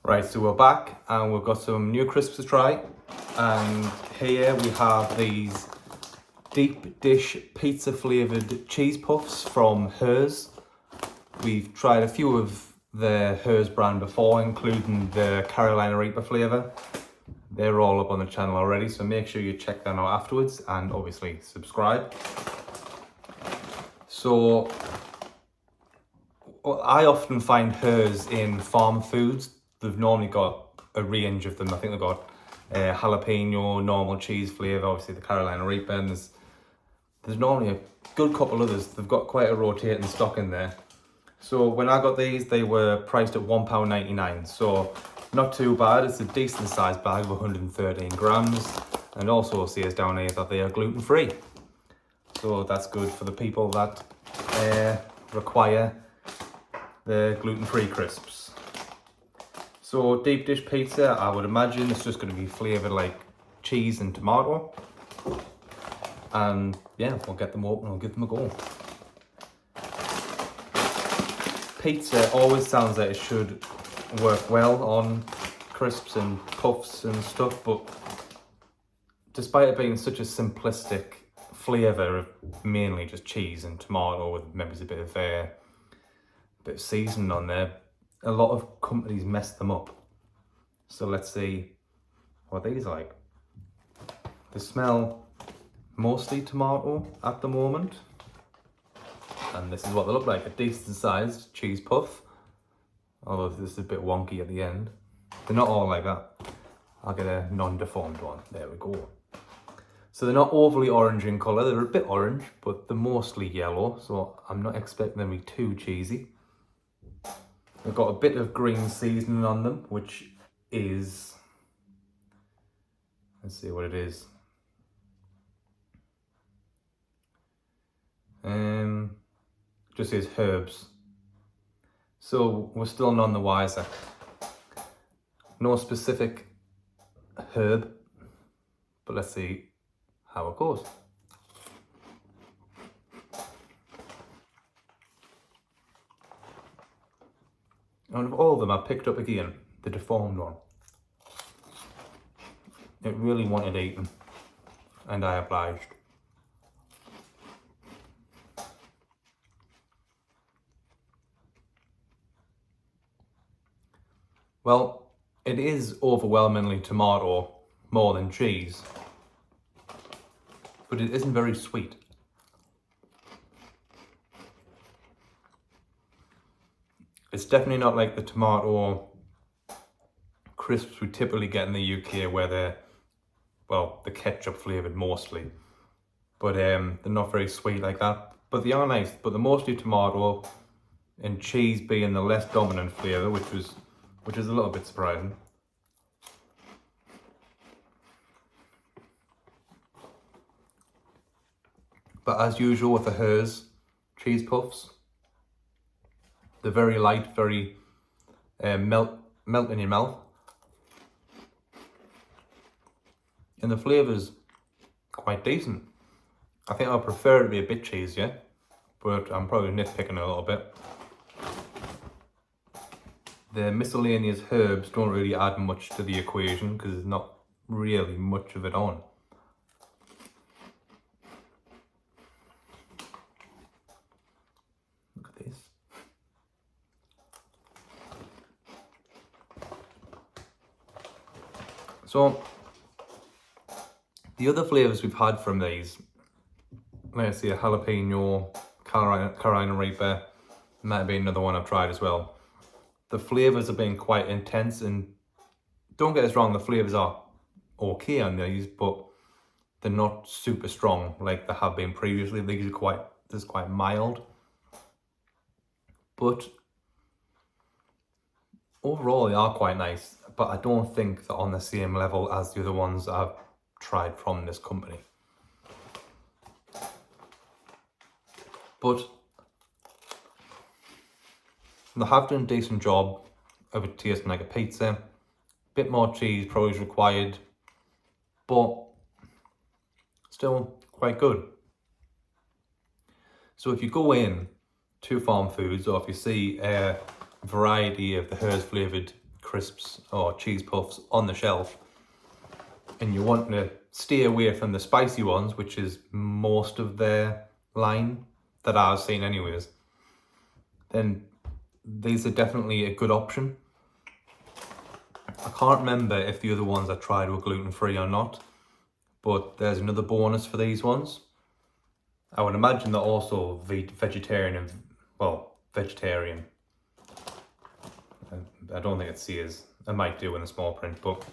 Right, so we're back and we've got some new crisps to try. And here we have these deep dish pizza flavoured cheese puffs from Herr's. We've tried a few of the Herr's brand before, including the Carolina Reaper flavour. They're all up on the channel already, so make sure you check them out afterwards and obviously subscribe. So I often find Herr's in farm foods. They've normally got a range of them. I think they've got jalapeno, normal cheese flavour, obviously the Carolina Reaper, and there's normally a good couple others. They've got quite a rotating stock in there. So when I got these, they were priced at £1.99, so not too bad. It's a decent sized bag of 113 grams, and also says down here that they are gluten free. So that's good for the people that require the gluten free crisps. So deep dish pizza, I would imagine it's just going to be flavoured like cheese and tomato. And yeah, we'll get them open and we'll give them a go. Pizza always sounds like it should work well on crisps and puffs and stuff, but despite it being such a simplistic flavour of mainly just cheese and tomato with maybe a bit of seasoning on there, a lot of companies mess them up. So let's see what these are like. They smell mostly tomato at the moment. And this is what they look like, a decent sized cheese puff. Although this is a bit wonky at the end. They're not all like that. I'll get a non-deformed one. There we go. So they're not overly orange in colour. They're a bit orange, but they're mostly yellow. So I'm not expecting them to be too cheesy. They've got a bit of green seasoning on them, which is, let's see what it is. Just says herbs. So we're still none the wiser. No specific herb, but let's see how it goes. Out of all of them, I picked up again the deformed one. It really wanted eaten, and I obliged. Well, it is overwhelmingly tomato more than cheese, but it isn't very sweet. It's definitely not like the tomato crisps we typically get in the UK where they're, well, the ketchup flavoured mostly. But they're not very sweet like that. But they are nice, but they're mostly tomato, and cheese being the less dominant flavour, which is a little bit surprising. But as usual with the Herr's cheese puffs, they're very light, very melt in your mouth. And the flavour's quite decent. I think I prefer it to be a bit cheesier, but I'm probably nitpicking a little bit. The miscellaneous herbs don't really add much to the equation because there's not really much of it on. Look at this. So the other flavours we've had from these, let's see, a jalapeno, Carolina Reaper, might be another one I've tried as well. The flavours have been quite intense, and don't get us wrong, the flavours are okay on these, but they're not super strong like they have been previously. These are quite mild. But overall they are quite nice, but I don't think they're on the same level as the other ones I've tried from this company. But they have done a decent job of it tasting like a pizza. Bit more cheese probably is required, but still quite good. So if you go in to farm foods, or if you see a variety of the Herr's flavoured crisps or cheese puffs on the shelf, and you want to stay away from the spicy ones, which is most of their line that I've seen anyways, then these are definitely a good option. I can't remember if the other ones I tried were gluten-free or not, but there's another bonus for these ones. I would imagine they're also vegetarian and, well, vegetarian. I don't think it says, I might do in the small print, but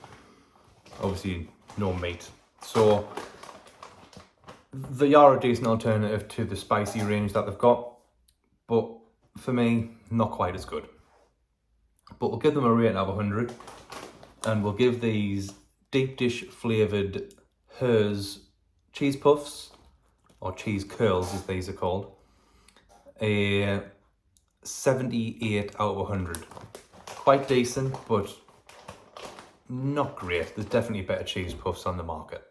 obviously no meat. So they are a decent alternative to the spicy range that they've got, but for me, not quite as good. But we'll give them a rating of 100, and we'll give these deep dish flavoured Herr's cheese puffs, or cheese curls as these are called, a 78 out of 100. Quite decent, but not great. There's definitely better cheese puffs on the market.